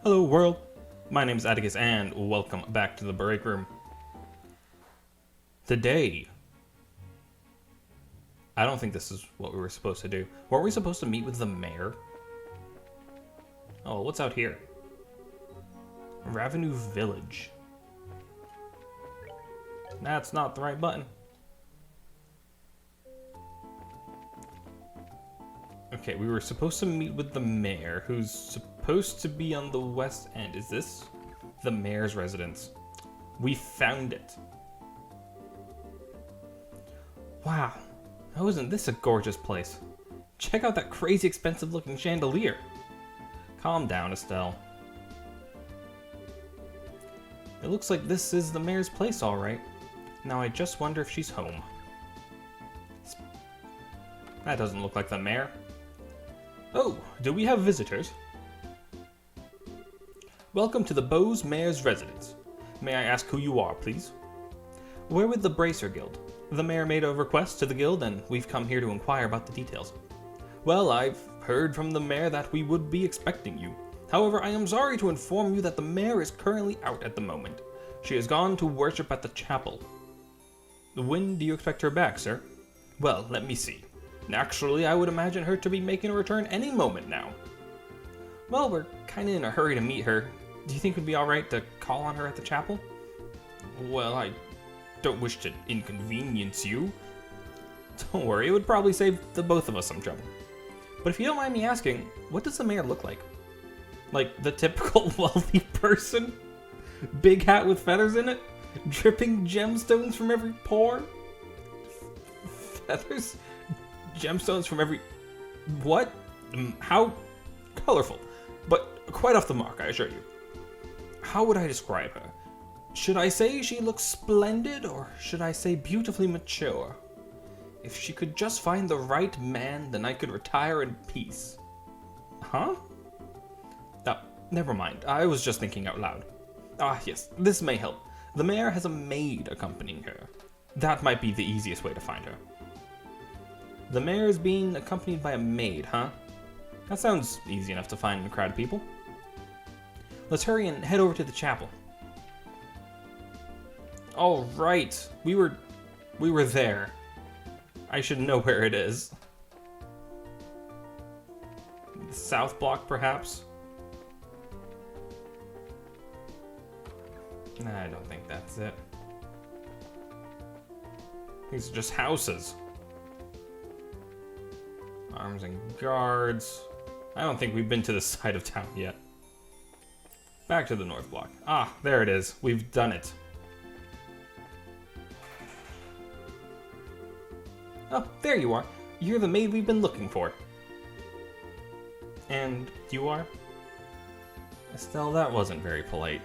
Hello world, my name is Atticus and welcome back to the break room. Today, I don't think this is what we were supposed to do. Weren't we supposed to meet with the mayor? Oh, what's out here? Ravenue Village. That's not the right button. Okay, we were supposed to meet with the mayor, who's supposed to be on the west end. Is this the mayor's residence? We found it. Wow, how isn't this a gorgeous place? Check out that crazy expensive looking chandelier. Calm down, Estelle. It looks like this is the mayor's place, all right. Now I just wonder if she's home. That doesn't look like the mayor. Oh, do we have visitors? Welcome to the Bowes Mayor's residence. May I ask who you are, please? We're with the Bracer Guild. The mayor made a request to the guild and we've come here to inquire about the details. Well, I've heard from the mayor that we would be expecting you. However, I am sorry to inform you that the mayor is currently out at the moment. She has gone to worship at the chapel. When do you expect her back, sir? Well, let me see. Naturally, I would imagine her to be making a return any moment now. Well, we're kinda in a hurry to meet her. Do you think it would be alright to call on her at the chapel? Well, I don't wish to inconvenience you. Don't worry, it would probably save the both of us some trouble. But if you don't mind me asking, what does the mayor look like? Like the typical wealthy person? Big hat with feathers in it? Dripping gemstones from every pore? Feathers? Gemstones from every... What? How colorful. But quite off the mark, I assure you. How would I describe her? Should I say she looks splendid, or should I say beautifully mature? If she could just find the right man, then I could retire in peace. Huh? Oh, never mind. I was just thinking out loud. Ah, yes, this may help. The mayor has a maid accompanying her. That might be the easiest way to find her. The mayor is being accompanied by a maid, huh? That sounds easy enough to find in a crowd of people. Let's hurry and head over to the chapel. All right, we were there. I should know where it is. The South Block, perhaps? Nah, I don't think that's it. These are just houses. Arms and guards. I don't think we've been to this side of town yet. Back to the North Block. Ah, there it is. We've done it. Oh, there you are. You're the maid we've been looking for. And you are? Estelle, that wasn't very polite.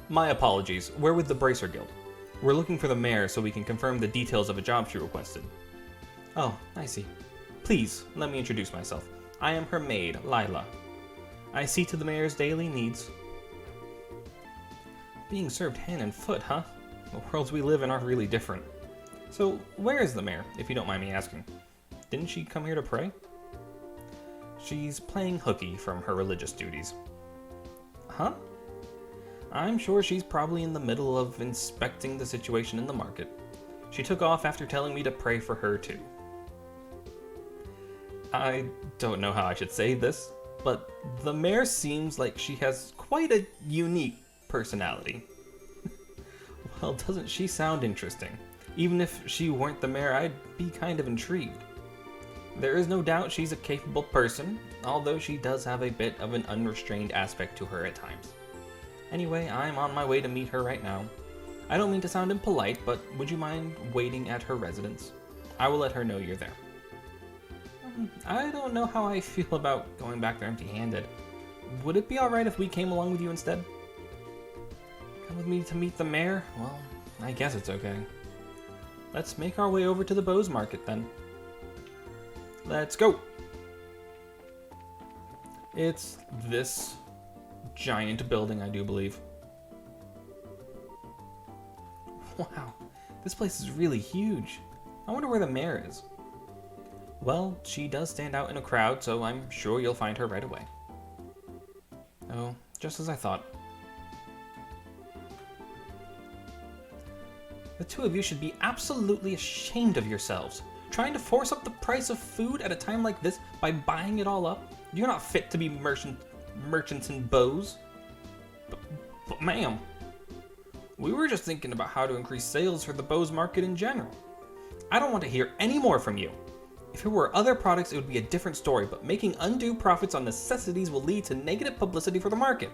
My apologies. We're with the Bracer Guild. We're looking for the mayor so we can confirm the details of a job she requested. Oh, I see. Please, let me introduce myself. I am her maid, Lila. I see to the mayor's daily needs. Being served hand and foot, huh? The worlds we live in are really different. So, where is the mayor, if you don't mind me asking? Didn't she come here to pray? She's playing hooky from her religious duties. Huh? I'm sure she's probably in the middle of inspecting the situation in the market. She took off after telling me to pray for her too. I don't know how I should say this, but the mayor seems like she has quite a unique personality. Well, doesn't she sound interesting? Even if she weren't the mayor, I'd be kind of intrigued. There is no doubt she's a capable person, although she does have a bit of an unrestrained aspect to her at times. Anyway, I'm on my way to meet her right now. I don't mean to sound impolite, but would you mind waiting at her residence? I will let her know you're there. I don't know how I feel about going back there empty-handed. Would it be alright if we came along with you instead? Come with me to meet the mayor? Well, I guess it's okay. Let's make our way over to the Bowes Market then. Let's go! It's this giant building, I do believe. Wow, this place is really huge. I wonder where the mayor is. Well, she does stand out in a crowd, so I'm sure you'll find her right away. Oh, Just as I thought. The two of you should be absolutely ashamed of yourselves. Trying to force up the price of food at a time like this by buying it all up? You're not fit to be merchants in bows. But ma'am, we were just thinking about how to increase sales for the bows market in general. I don't want to hear any more from you. If it were other products, it would be a different story, but making undue profits on necessities will lead to negative publicity for the market.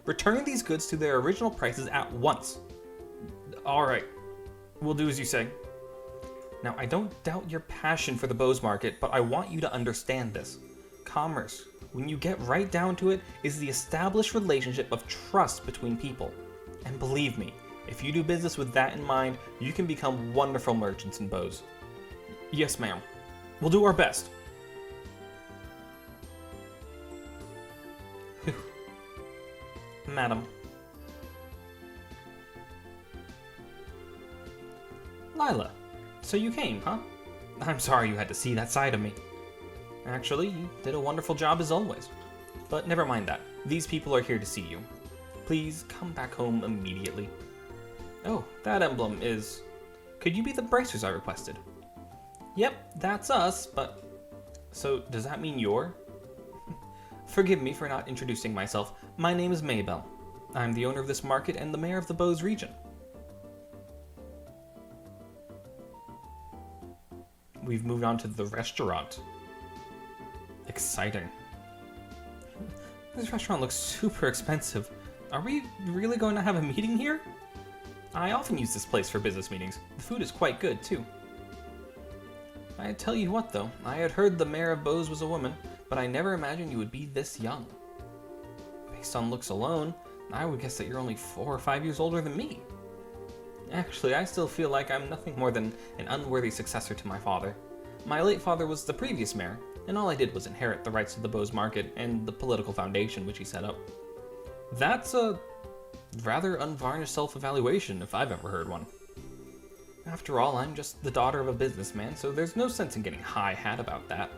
Return these goods to their original prices at once. Alright, we'll do as you say. Now, I don't doubt your passion for the bows market, but I want you to understand this. Commerce, when you get right down to it, is the established relationship of trust between people. And believe me, if you do business with that in mind, you can become wonderful merchants in bows. Yes, ma'am. We'll do our best. Whew. Madam. Lila, so you came, huh? I'm sorry you had to see that side of me. Actually, you did a wonderful job as always. But never mind that. These people are here to see you. Please come back home immediately. Oh, that emblem is... Could you be the bracers I requested? Yep, that's us, but... So, does that mean you're? Forgive me for not introducing myself. My name is Maybell. I'm the owner of this market and the mayor of the Bows region. We've moved on to the restaurant. Exciting. This restaurant looks super expensive. Are we really going to have a meeting here? I often use this place for business meetings. The food is quite good, too. I tell you what, though, I had heard the mayor of Bows was a woman, but I never imagined you would be this young. Based on looks alone, I would guess that you're only 4 or 5 years older than me. Actually, I still feel like I'm nothing more than an unworthy successor to my father. My late father was the previous mayor, and all I did was inherit the rights to the Bows market and the political foundation which he set up. That's a rather unvarnished self-evaluation if I've ever heard one. After all, I'm just the daughter of a businessman, so there's no sense in getting high-hat about that.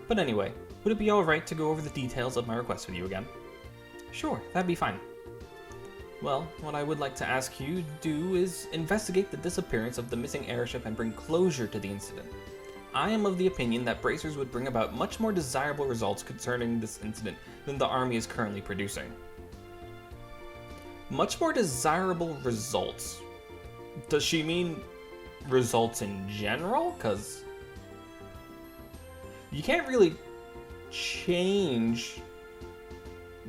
But anyway, would it be alright to go over the details of my request with you again? Sure, that'd be fine. Well, what I would like to ask you to do is investigate the disappearance of the missing airship and bring closure to the incident. I am of the opinion that bracers would bring about much more desirable results concerning this incident than the army is currently producing. Much more desirable results? Does she mean results in general? Because you can't really change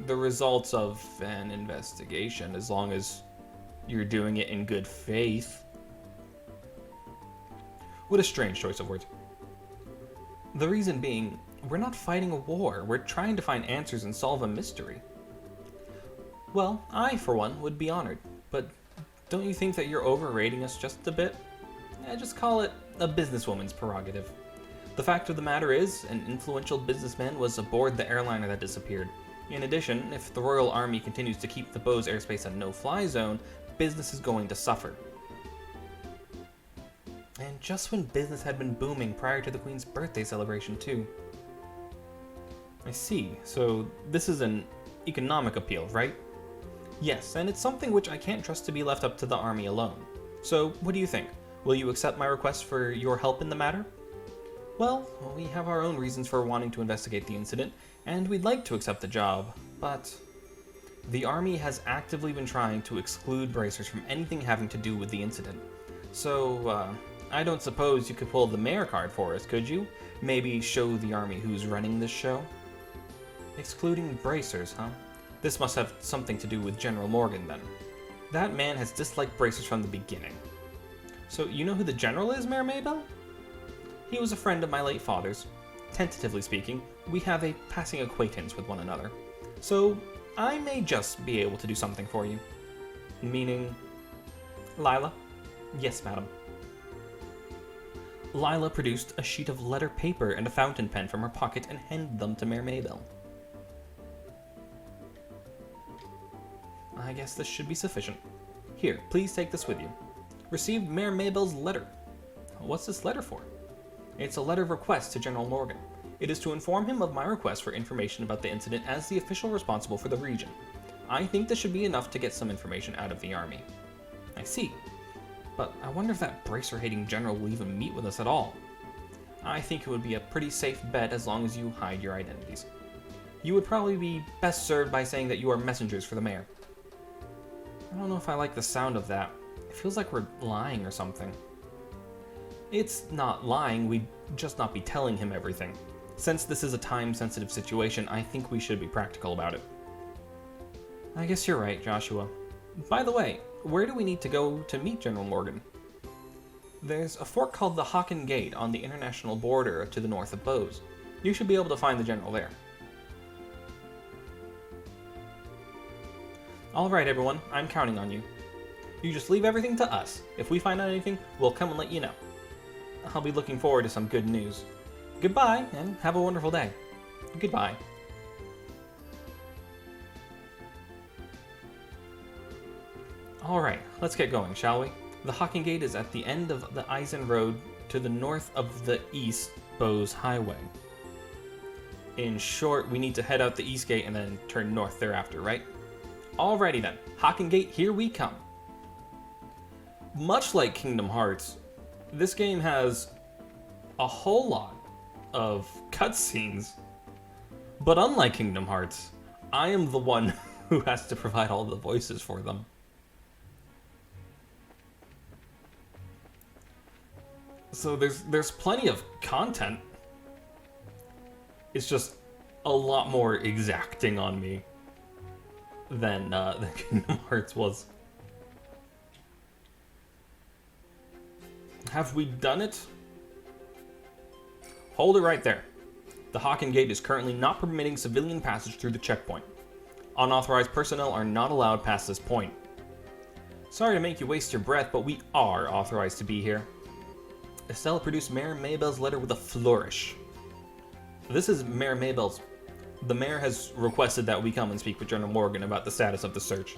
the results of an investigation as long as you're doing it in good faith. What a strange choice of words. The reason being, we're not fighting a war, we're trying to find answers and solve a mystery. Well, I, for one, would be honored, but don't you think that you're overrating us just a bit? Just call it a businesswoman's prerogative. The fact of the matter is, an influential businessman was aboard the airliner that disappeared. In addition, if the Royal Army continues to keep the Bows airspace a no-fly zone, business is going to suffer. And just when business had been booming prior to the Queen's birthday celebration, too. I see, so this is an economic appeal, right? Yes, and it's something which I can't trust to be left up to the Army alone. So, what do you think? Will you accept my request for your help in the matter? Well, we have our own reasons for wanting to investigate the incident, and we'd like to accept the job, but the Army has actively been trying to exclude bracers from anything having to do with the incident. So, I don't suppose you could pull the mayor card for us, could you? Maybe show the Army who's running this show? Excluding bracers, huh? This must have something to do with General Morgan, then. That man has disliked bracers from the beginning. So, you know who the general is, Mayor Maybell? He was a friend of my late father's. Tentatively speaking, we have a passing acquaintance with one another. So, I may just be able to do something for you. Meaning... Lila? Yes, madam. Lila produced a sheet of letter paper and a fountain pen from her pocket and handed them to Mayor Maybell. I guess this should be sufficient. Here, please take this with you. Received Mayor Maybell's letter. What's this letter for? It's a letter of request to General Morgan. It is to inform him of my request for information about the incident as the official responsible for the region. I think this should be enough to get some information out of the army. I see. But I wonder if that bracer-hating general will even meet with us at all. I think it would be a pretty safe bet as long as you hide your identities. You would probably be best served by saying that you are messengers for the mayor. I don't know if I like the sound of that. It feels like we're lying or something. It's not lying, we'd just not be telling him everything. Since this is a time-sensitive situation, I think we should be practical about it. I guess you're right, Joshua. By the way, where do we need to go to meet General Morgan? There's a fort called the Haken Gate on the international border to the north of Bose. You should be able to find the general there. Alright everyone, I'm counting on you. You just leave everything to us. If we find out anything, we'll come and let you know. I'll be looking forward to some good news. Goodbye, and have a wonderful day. Goodbye. Alright, let's get going, shall we? The Haken Gate is at the end of the Eisen Road to the north of the East Bose Highway. In short, we need to head out the East Gate and then turn north thereafter, right? Alrighty then, Haken Gate, here we come. Much like Kingdom Hearts, this game has a whole lot of cutscenes, but unlike Kingdom Hearts, I am the one who has to provide all the voices for them. So there's plenty of content. It's just a lot more exacting on me than Kingdom Hearts was. Have we done it? Hold it right there. The Haken Gate is currently not permitting civilian passage through the checkpoint. Unauthorized personnel are not allowed past this point. Sorry to make you waste your breath, but we are authorized to be here. Estella produced Mayor Maybell's letter with a flourish. This is Mayor Maybell's. The mayor has requested that we come and speak with General Morgan about the status of the search.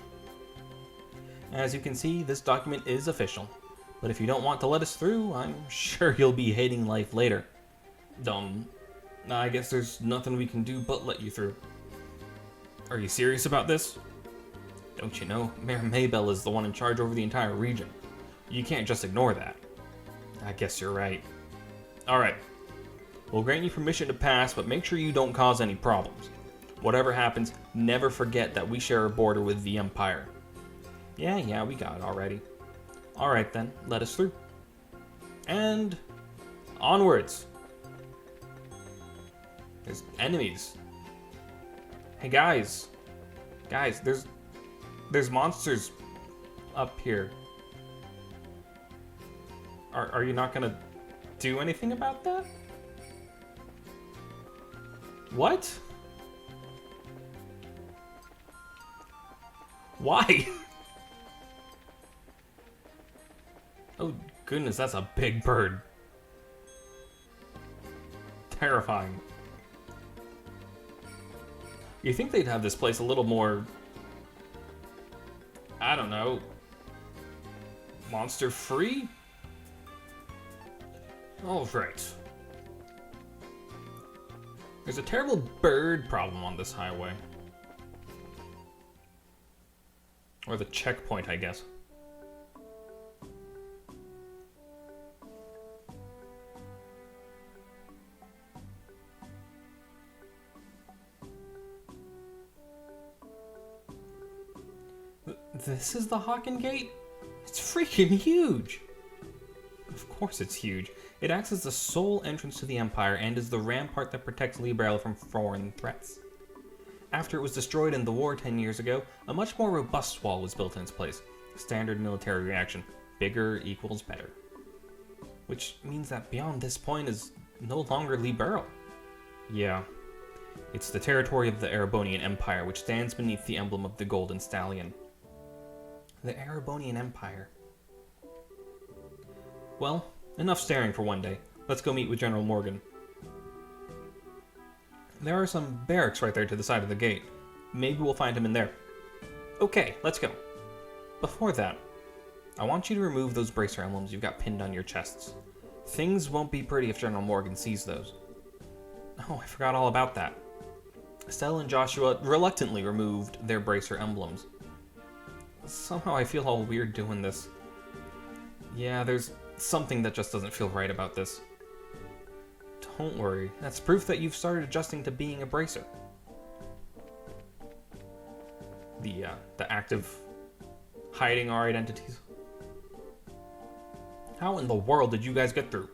As you can see, this document is official. But if you don't want to let us through, I'm sure you'll be hating life later. I guess there's nothing we can do but let you through. Are you serious about this? Don't you know, Mayor Maybell is the one in charge over the entire region. You can't just ignore that. I guess you're right. Alright. We'll grant you permission to pass, but make sure you don't cause any problems. Whatever happens, never forget that we share a border with the Empire. Yeah, we got it already. Alright then, let us through. And onwards. There's enemies. Hey guys. Guys, there's monsters up here. Are you not gonna do anything about that? What? Why? Oh goodness, that's a big bird. Terrifying. You think they'd have this place a little more, I don't know, monster free? Alright. There's a terrible bird problem on this highway. Or the checkpoint, I guess. This is the Haken Gate? It's freaking huge! Of course it's huge. It acts as the sole entrance to the Empire and is the rampart that protects Liberale from foreign threats. After it was destroyed in the war 10 years ago, a much more robust wall was built in its place. Standard military reaction. Bigger equals better. Which means that beyond this point is no longer Liberale. Yeah. It's the territory of the Erebonian Empire, which stands beneath the emblem of the Golden Stallion. The Erebonian Empire. Well, enough staring for one day. Let's go meet with General Morgan. There are some barracks right there to the side of the gate. Maybe we'll find him in there. Okay, let's go. Before that, I want you to remove those bracer emblems you've got pinned on your chests. Things won't be pretty if General Morgan sees those. Oh, I forgot all about that. Stella and Joshua reluctantly removed their bracer emblems. Somehow I feel all weird doing this. Yeah, there's something that just doesn't feel right about this. Don't worry, that's proof that you've started adjusting to being a bracer. The act of hiding our identities. How in the world did you guys get through?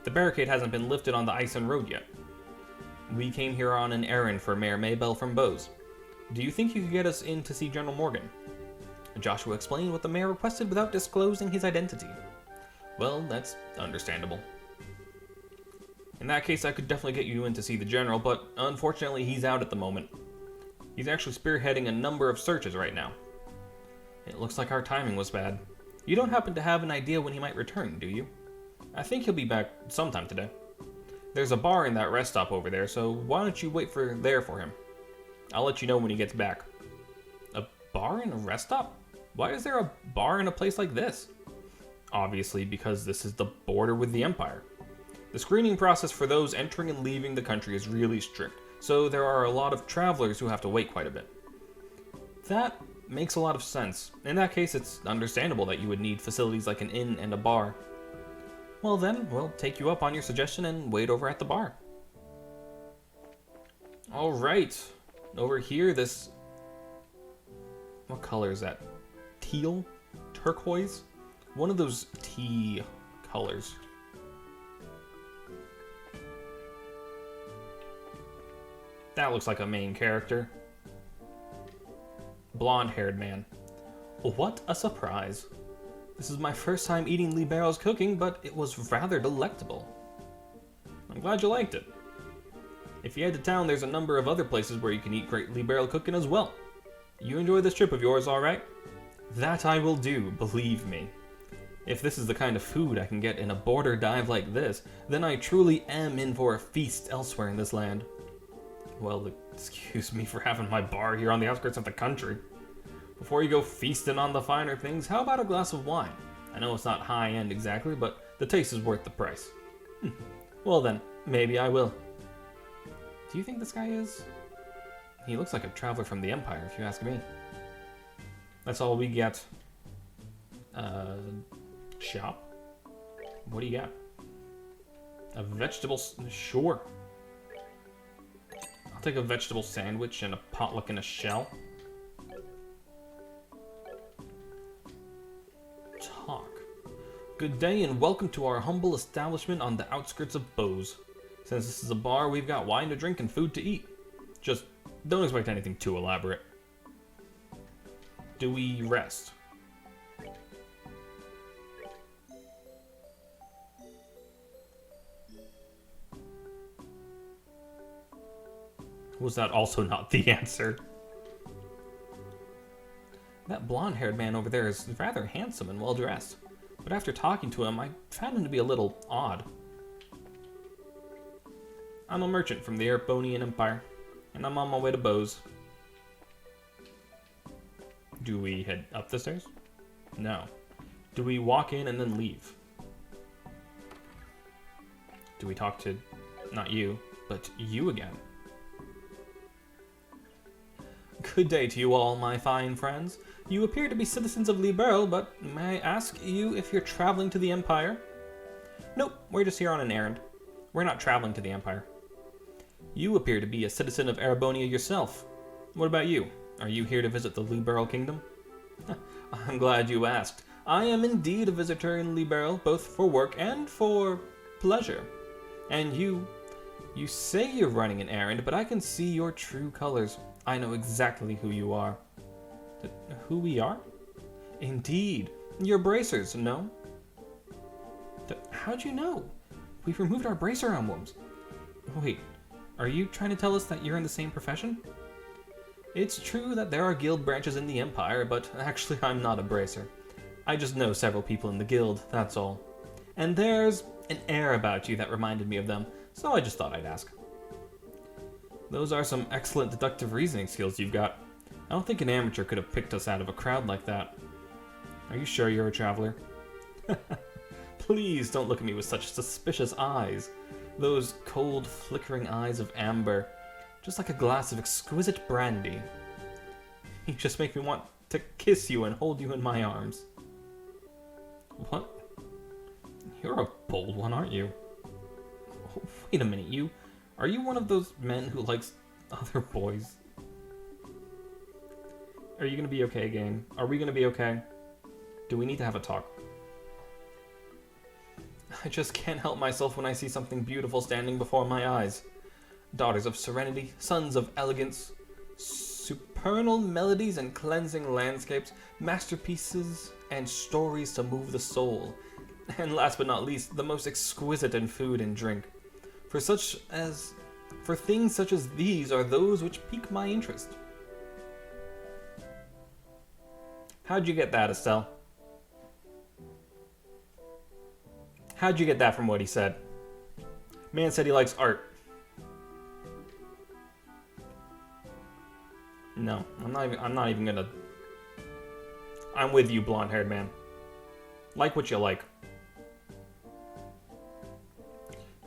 The barricade hasn't been lifted on the Ison Road yet. We came here on an errand for Mayor Maybell from Bose. Do you think you could get us in to see General Morgan? Joshua explained what the mayor requested without disclosing his identity. Well, that's understandable. In that case, I could definitely get you in to see the general, but unfortunately he's out at the moment. He's actually spearheading a number of searches right now. It looks like our timing was bad. You don't happen to have an idea when he might return, do you? I think he'll be back sometime today. There's a bar in that rest stop over there, so why don't you wait there for him? I'll let you know when he gets back. A bar in a rest stop? Why is there a bar in a place like this? Obviously, because this is the border with the Empire. The screening process for those entering and leaving the country is really strict, so there are a lot of travelers who have to wait quite a bit. That makes a lot of sense. In that case, it's understandable that you would need facilities like an inn and a bar. Well then, we'll take you up on your suggestion and wait over at the bar. Alright, over here, this... What color is that? Teal? Turquoise? One of those tea colors. That looks like a main character. Blonde-haired man. What a surprise. This is my first time eating Libero's cooking, but it was rather delectable. I'm glad you liked it. If you head to town, there's a number of other places where you can eat great Libero cooking as well. You enjoy this trip of yours, alright? That I will do, believe me. If this is the kind of food I can get in a border dive like this, then I truly am in for a feast elsewhere in this land. Well, excuse me for having my bar here on the outskirts of the country. Before you go feasting on the finer things, how about a glass of wine? I know it's not high-end exactly, but the taste is worth the price. Well then, maybe I will. Do you think this guy is? He looks like a traveler from the Empire, if you ask me. That's all we get. Shop? What do you got? A vegetable... Sure. I'll take a vegetable sandwich and a potluck in a shell. Talk. Good day and welcome to our humble establishment on the outskirts of Bose. Since this is a bar, we've got wine to drink and food to eat. Just don't expect anything too elaborate. Do we rest? Was that also not the answer? That blonde-haired man over there is rather handsome and well-dressed, but after talking to him, I found him to be a little odd. I'm a merchant from the Erebonian Empire, and I'm on my way to Bose. Do we head up the stairs? No. Do we walk in and then leave? Do we talk to, not you, but you again? Good day to you all, my fine friends. You appear to be citizens of Libero, but may I ask you if you're traveling to the Empire? Nope, we're just here on an errand. We're not traveling to the Empire. You appear to be a citizen of Erebonia yourself. What about you? Are you here to visit the Libero Kingdom? I'm glad you asked. I am indeed a visitor in Libero, both for work and for pleasure. And you say you're running an errand, but I can see your true colors. I know exactly who you are. Who we are? Indeed. You're bracers, no? How'd you know? We've removed our bracer emblems. Wait, are you trying to tell us that you're in the same profession? It's true that there are guild branches in the Empire, but actually I'm not a bracer. I just know several people in the guild, that's all. And there's an air about you that reminded me of them, so I just thought I'd ask. Those are some excellent deductive reasoning skills you've got. I don't think an amateur could have picked us out of a crowd like that. Are you sure you're a traveler? Please don't look at me with such suspicious eyes. Those cold, flickering eyes of amber. just like a glass of exquisite brandy. You just make me want to kiss you and hold you in my arms. What? You're a bold one, aren't you? Oh, wait a minute, are you one of those men who likes other boys? Are you gonna be okay, gang? Are we gonna be okay? Do we need to have a talk? I just can't help myself when I see something beautiful standing before my eyes. Daughters of serenity, sons of elegance, supernal melodies and cleansing landscapes, masterpieces and stories to move the soul. And last but not least, the most exquisite in food and drink. For things such as these are those which pique my interest. How'd you get that, Estelle? How'd you get that from what he said? Man said he likes art. No, I'm not even gonna... I'm with you, blonde-haired man. Like what you like.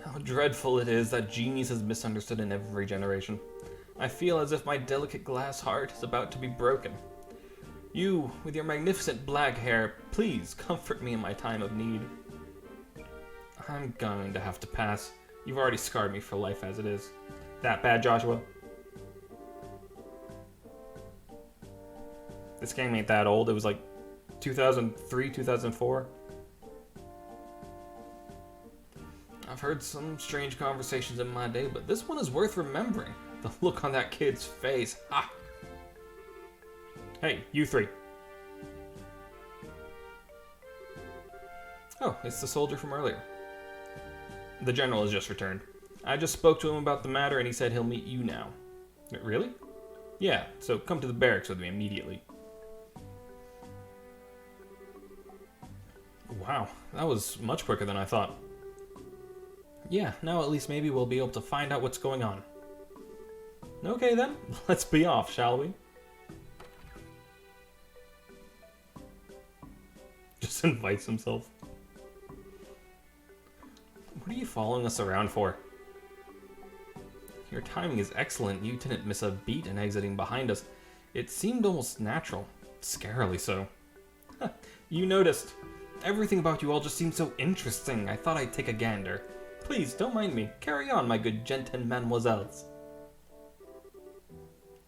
How dreadful it is that genius is misunderstood in every generation. I feel as if my delicate glass heart is about to be broken. You, with your magnificent black hair, please comfort me in my time of need. I'm going to have to pass. You've already scarred me for life as it is. That bad, Joshua? This game ain't that old. It was like 2003, 2004. I've heard some strange conversations in my day, but this one is worth remembering. The look on that kid's face. Ha! Hey, you three. Oh, it's the soldier from earlier. The general has just returned. I just spoke to him about the matter and he said he'll meet you now. Really? Yeah, so come to the barracks with me immediately. Wow, that was much quicker than I thought. Yeah, now at least maybe we'll be able to find out what's going on. Okay then, let's be off, shall we? Just invites himself. What are you following us around for? Your timing is excellent. You didn't miss a beat in exiting behind us. It seemed almost natural. Scarily so. You noticed. Everything about you all just seemed so interesting. I thought I'd take a gander. Please, don't mind me. Carry on, my good gent and mademoiselles.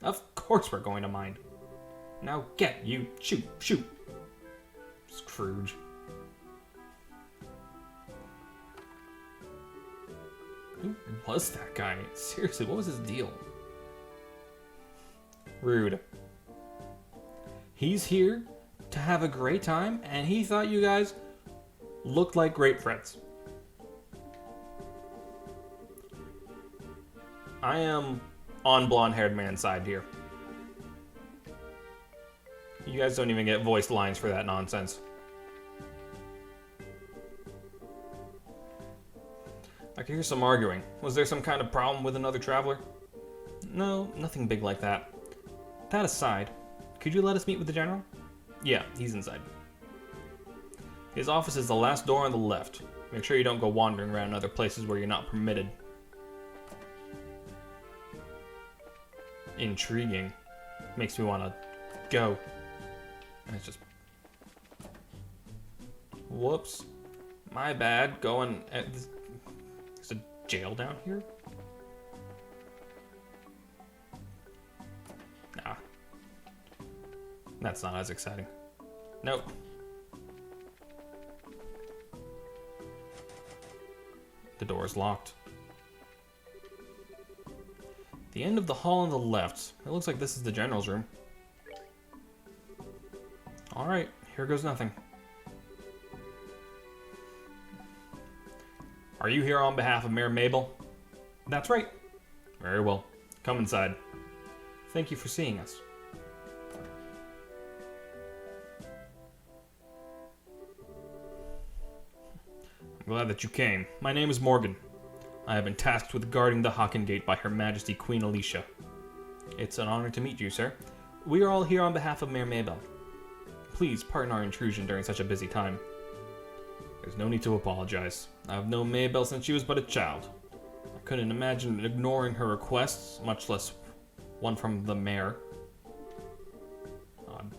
Of course we're going to mind. Now get you. Shoot, shoot. Scrooge. Who was that guy? Seriously, what was his deal? Rude. He's here to have a great time, and he thought you guys looked like great friends. I am on blonde-haired man's side here. You guys don't even get voiced lines for that nonsense. I can hear some arguing. Was there some kind of problem with another traveler? No, nothing big like that. That aside, could you let us meet with the general? Yeah, he's inside. His office is the last door on the left. Make sure you don't go wandering around other places where you're not permitted. Intriguing. Makes me want to go. And it's just... Whoops. My bad. Going... There's a jail down here? Nah. That's not as exciting. Nope. The door is locked. The end of the hall on the left. It looks like this is the general's room. Alright, here goes nothing. Are you here on behalf of Mayor Mabel? That's right. Very well. Come inside. Thank you for seeing us. I'm glad that you came. My name is Morgan. I have been tasked with guarding the Haken Gate by Her Majesty Queen Alicia. It's an honor to meet you, sir. We are all here on behalf of Mayor Mabel. Please pardon our intrusion during such a busy time. There's no need to apologize. I've known Mabel since she was but a child. I couldn't imagine ignoring her requests, much less one from the mayor. Odd.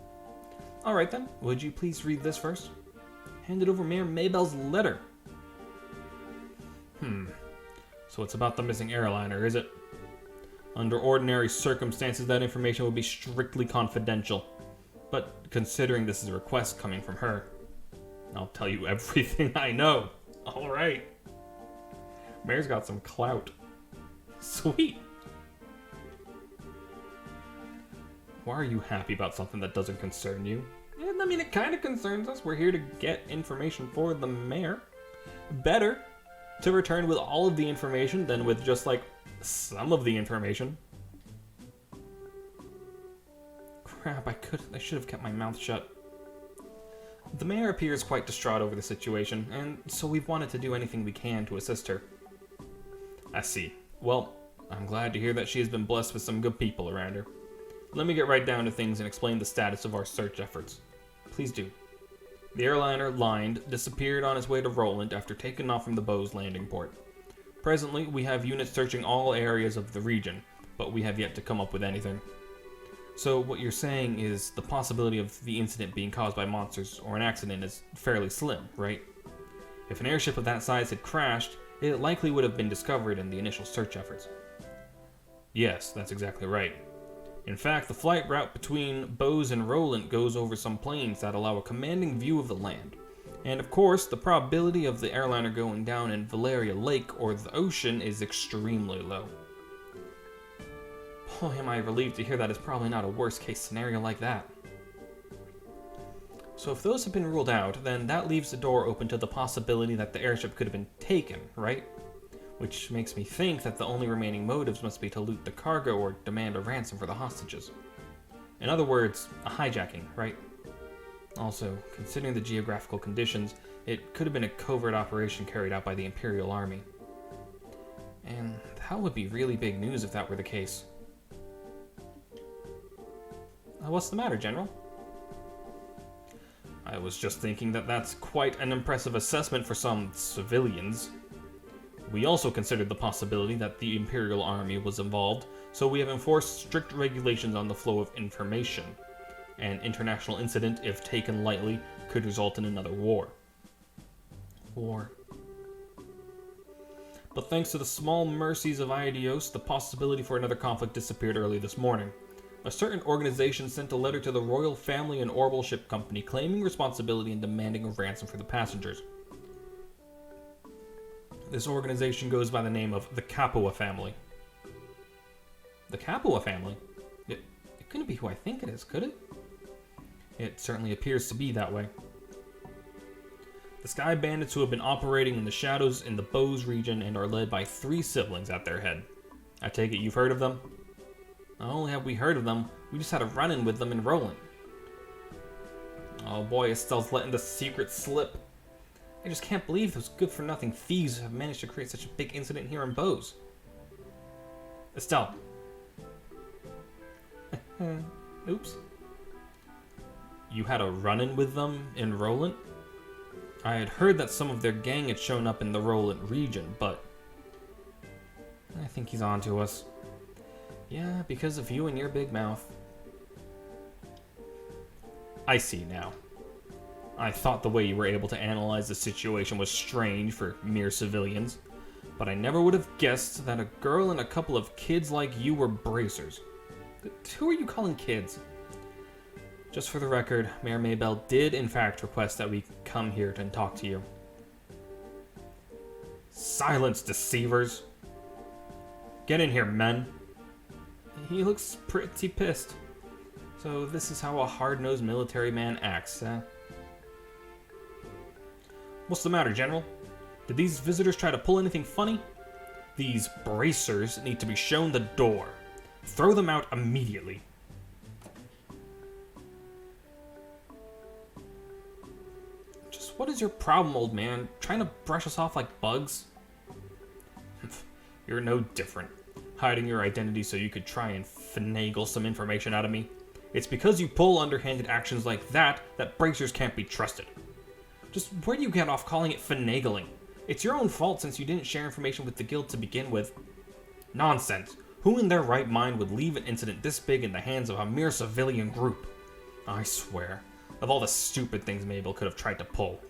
Alright then, would you please read this first? Handed over Mayor Maybell's letter. So it's about the missing airliner, is it? Under ordinary circumstances, that information would be strictly confidential. But considering this is a request coming from her, I'll tell you everything I know. Alright. Mayor's got some clout. Sweet. Why are you happy about something that doesn't concern you? I mean, it kind of concerns us. We're here to get information for the mayor. Better to return with all of the information than with just, like, some of the information. Crap, I should have kept my mouth shut. The mayor appears quite distraught over the situation, and so we've wanted to do anything we can to assist her. I see. Well, I'm glad to hear that she has been blessed with some good people around her. Let me get right down to things and explain the status of our search efforts. Please do. The airliner, lined, disappeared on its way to Roland after taking off from the Bose landing port. Presently, we have units searching all areas of the region, but we have yet to come up with anything. So what you're saying is the possibility of the incident being caused by monsters or an accident is fairly slim, right? If an airship of that size had crashed, it likely would have been discovered in the initial search efforts. Yes, that's exactly right. In fact, the flight route between Bose and Roland goes over some plains that allow a commanding view of the land. And of course, the probability of the airliner going down in Valeria Lake or the ocean is extremely low. Boy, am I relieved to hear that it's probably not a worst-case scenario like that. So if those have been ruled out, then that leaves the door open to the possibility that the airship could have been taken, right? Which makes me think that the only remaining motives must be to loot the cargo or demand a ransom for the hostages. In other words, a hijacking, right? Also, considering the geographical conditions, it could have been a covert operation carried out by the Imperial Army. And that would be really big news if that were the case. What's the matter, General? I was just thinking that that's quite an impressive assessment for some civilians. We also considered the possibility that the Imperial Army was involved, so we have enforced strict regulations on the flow of information. An international incident, if taken lightly, could result in another war. But thanks to the small mercies of Idios, the possibility for another conflict disappeared early this morning. A certain organization sent a letter to the Royal Family and Orbital Ship Company claiming responsibility and demanding a ransom for the passengers. This organization goes by the name of the Capua family. The Capua family? It couldn't be who I think it is, could it? It certainly appears to be that way. The Sky Bandits who have been operating in the shadows in the Bose region and are led by 3 siblings at their head. I take it you've heard of them? Not only have we heard of them, we just had a run-in with them in Roland. Oh boy, Estelle's letting the secret slip. I just can't believe those good-for-nothing thieves have managed to create such a big incident here in Bose. Estelle. Oops. You had a run-in with them in Roland? I had heard that some of their gang had shown up in the Roland region, but I think he's on to us. Yeah, because of you and your big mouth. I see now. I thought the way you were able to analyze the situation was strange for mere civilians, but I never would have guessed that a girl and a couple of kids like you were bracers. Who are you calling kids? Just for the record, Mayor Maybell did in fact request that we come here to talk to you. Silence, deceivers! Get in here, men! He looks pretty pissed. So this is how a hard-nosed military man acts, eh? What's the matter, General? Did these visitors try to pull anything funny? These bracers need to be shown the door. Throw them out immediately. Just what is your problem, old man? Trying to brush us off like bugs? You're no different. Hiding your identity so you could try and finagle some information out of me. It's because you pull underhanded actions like that that bracers can't be trusted. Just where do you get off calling it finagling? It's your own fault since you didn't share information with the guild to begin with. Nonsense. Who in their right mind would leave an incident this big in the hands of a mere civilian group? I swear, of all the stupid things Mabel could have tried to pull.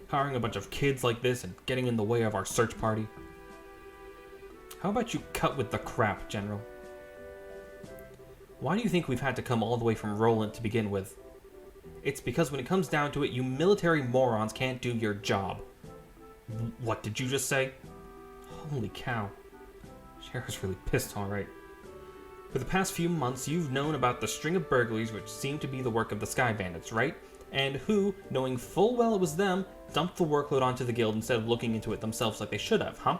Hiring a bunch of kids like this and getting in the way of our search party. How about you cut with the crap, General? Why do you think we've had to come all the way from Roland to begin with? It's because when it comes down to it, you military morons can't do your job. What did you just say? Holy cow. Sheriff's really pissed, alright. For the past few months, you've known about the string of burglaries which seem to be the work of the Sky Bandits, right? And who, knowing full well it was them, dumped the workload onto the guild instead of looking into it themselves like they should have, huh?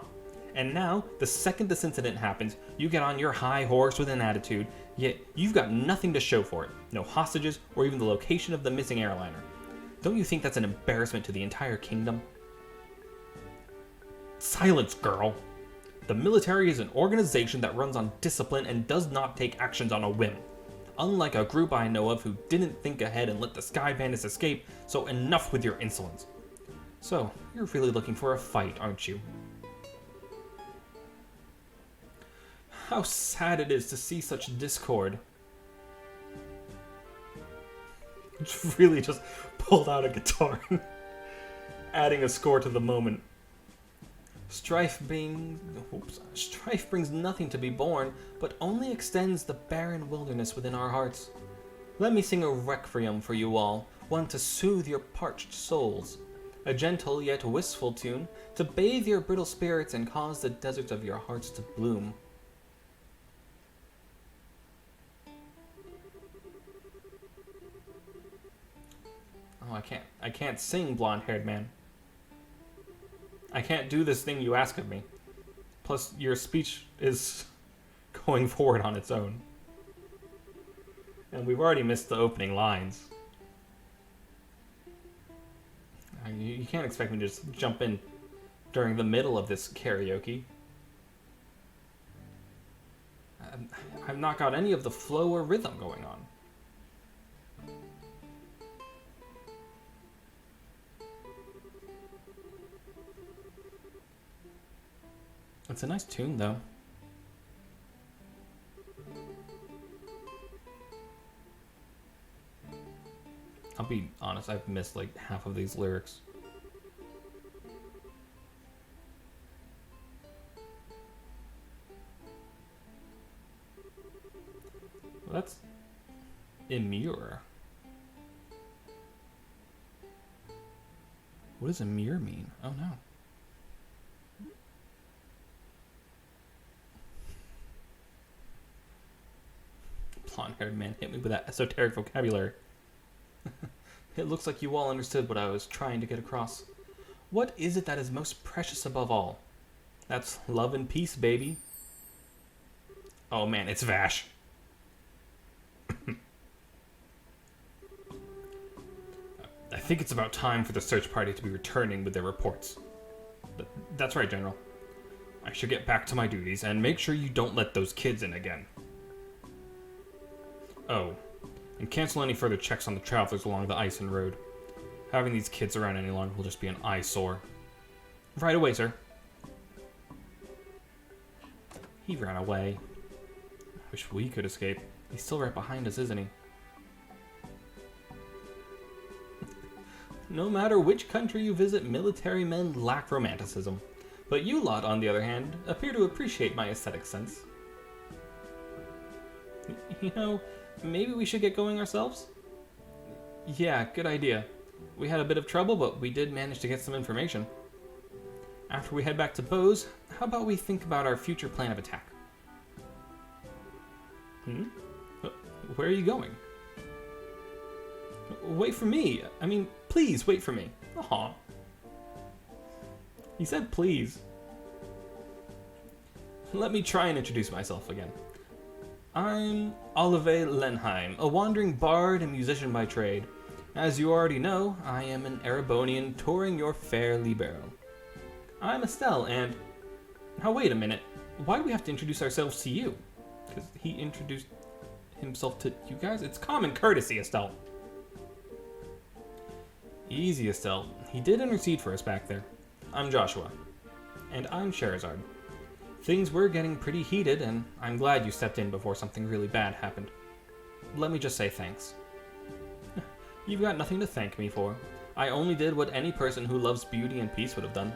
And now, the second this incident happens, you get on your high horse with an attitude, yet you've got nothing to show for it. No hostages, or even the location of the missing airliner. Don't you think that's an embarrassment to the entire kingdom? Silence, girl! The military is an organization that runs on discipline and does not take actions on a whim. Unlike a group I know of who didn't think ahead and let the Sky Bandits escape, so enough with your insolence. So, you're really looking for a fight, aren't you? How sad it is to see such discord. Really just pulled out a guitar, adding a score to the moment. Strife brings nothing to be borne, but only extends the barren wilderness within our hearts. Let me sing a requiem for you all, one to soothe your parched souls. A gentle yet wistful tune, to bathe your brittle spirits and cause the deserts of your hearts to bloom. Oh, I can't sing, blonde-haired man. I can't do this thing you ask of me. Plus, your speech is going forward on its own. And we've already missed the opening lines. You can't expect me to just jump in during the middle of this karaoke. I've not got any of the flow or rhythm going on. It's a nice tune, though. I'll be honest, I've missed like half of these lyrics. Well, that's immure. What does immure mean? Oh no. Blonde-haired man hit me with that esoteric vocabulary. It looks like you all understood what I was trying to get across. What is it that is most precious above all? That's love and peace, baby. Oh man, it's Vash. I think it's about time for the search party to be returning with their reports. That's right, General. I should get back to my duties and make sure you don't let those kids in again. Oh, and cancel any further checks on the travelers along the ice and road. Having these kids around any longer will just be an eyesore. Right away, sir. He ran away. I wish we could escape. He's still right behind us, isn't he? No matter which country you visit, military men lack romanticism. But you lot, on the other hand, appear to appreciate my aesthetic sense. You know, maybe we should get going ourselves? Yeah, good idea. We had a bit of trouble, but we did manage to get some information. After we head back to Bose, how about we think about our future plan of attack? Where are you going? Wait for me. I mean, please wait for me. Aw. He said please. Let me try and introduce myself again. I'm Olive Lenheim, a wandering bard and musician by trade. As you already know, I am an Erebonian touring your fair libero. I'm Estelle, and... Now wait a minute, why do we have to introduce ourselves to you? Because he introduced himself to you guys? It's common courtesy, Estelle. Easy, Estelle. He did intercede for us back there. I'm Joshua. And I'm Sherazard. Things were getting pretty heated, and I'm glad you stepped in before something really bad happened. Let me just say thanks. You've got nothing to thank me for. I only did what any person who loves beauty and peace would have done.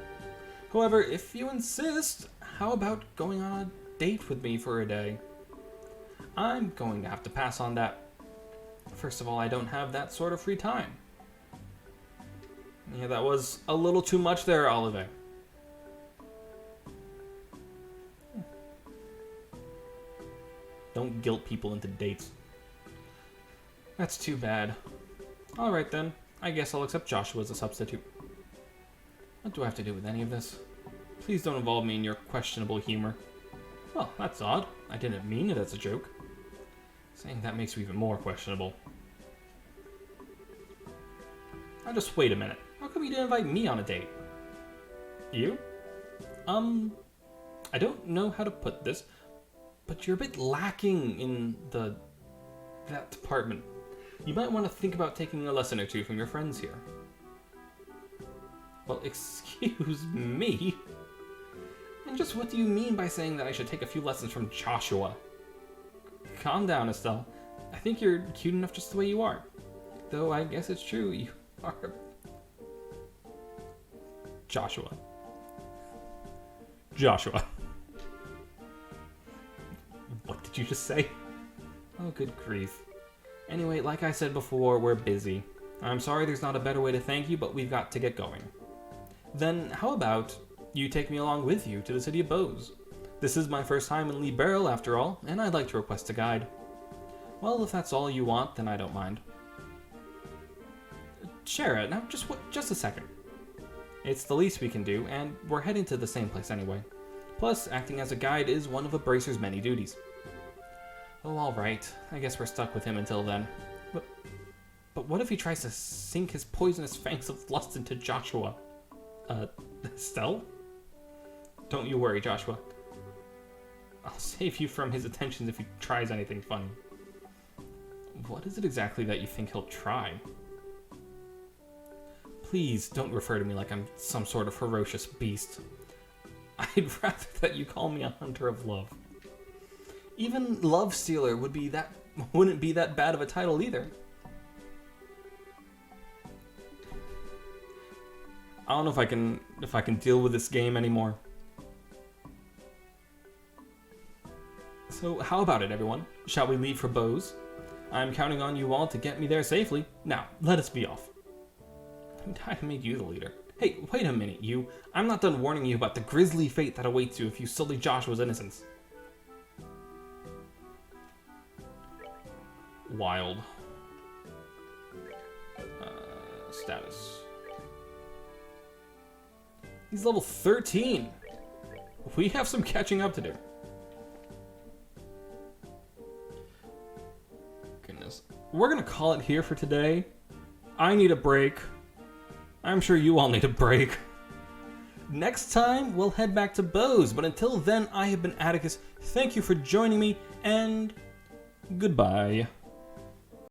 However, if you insist, how about going on a date with me for a day? I'm going to have to pass on that. First of all, I don't have that sort of free time. Yeah, that was a little too much there, Olive. Don't guilt people into dates. That's too bad. Alright then, I guess I'll accept Joshua as a substitute. What do I have to do with any of this? Please don't involve me in your questionable humor. Well, that's odd. I didn't mean it as a joke. Saying that makes you even more questionable. Now just wait a minute. How come you didn't invite me on a date? You? I don't know how to put this, but you're a bit lacking in that department. You might want to think about taking a lesson or two from your friends here. Well, excuse me? And just what do you mean by saying that I should take a few lessons from Joshua? Calm down, Estelle. I think you're cute enough just the way you are. Though I guess it's true, you are... Joshua. What did you just say? Oh, good grief. Anyway, like I said before, we're busy. I'm sorry there's not a better way to thank you, but we've got to get going. Then how about you take me along with you to the city of Bose? This is my first time in Lee Barrel, after all, and I'd like to request a guide. Well, if that's all you want, then I don't mind. Shara, now just a second. It's the least we can do, and we're heading to the same place anyway. Plus, acting as a guide is one of a bracer's many duties. Oh, alright. I guess we're stuck with him until then. But what if he tries to sink his poisonous fangs of lust into Joshua? Estelle? Don't you worry, Joshua. I'll save you from his attentions if he tries anything funny. What is it exactly that you think he'll try? Please don't refer to me like I'm some sort of ferocious beast. I'd rather that you call me a hunter of love. Even Love Stealer wouldn't be that bad of a title either. I don't know if I can deal with this game anymore. So how about it, everyone? Shall we leave for Bose? I'm counting on you all to get me there safely. Now, let us be off. I made you the leader. Hey, wait a minute, you. I'm not done warning you about the grisly fate that awaits you if you sully Joshua's innocence. Wild. Status. He's level 13. We have some catching up to do. Goodness. We're gonna call it here for today. I need a break. I'm sure you all need a break. Next time, we'll head back to Bose, but until then, I have been Atticus. Thank you for joining me, and goodbye.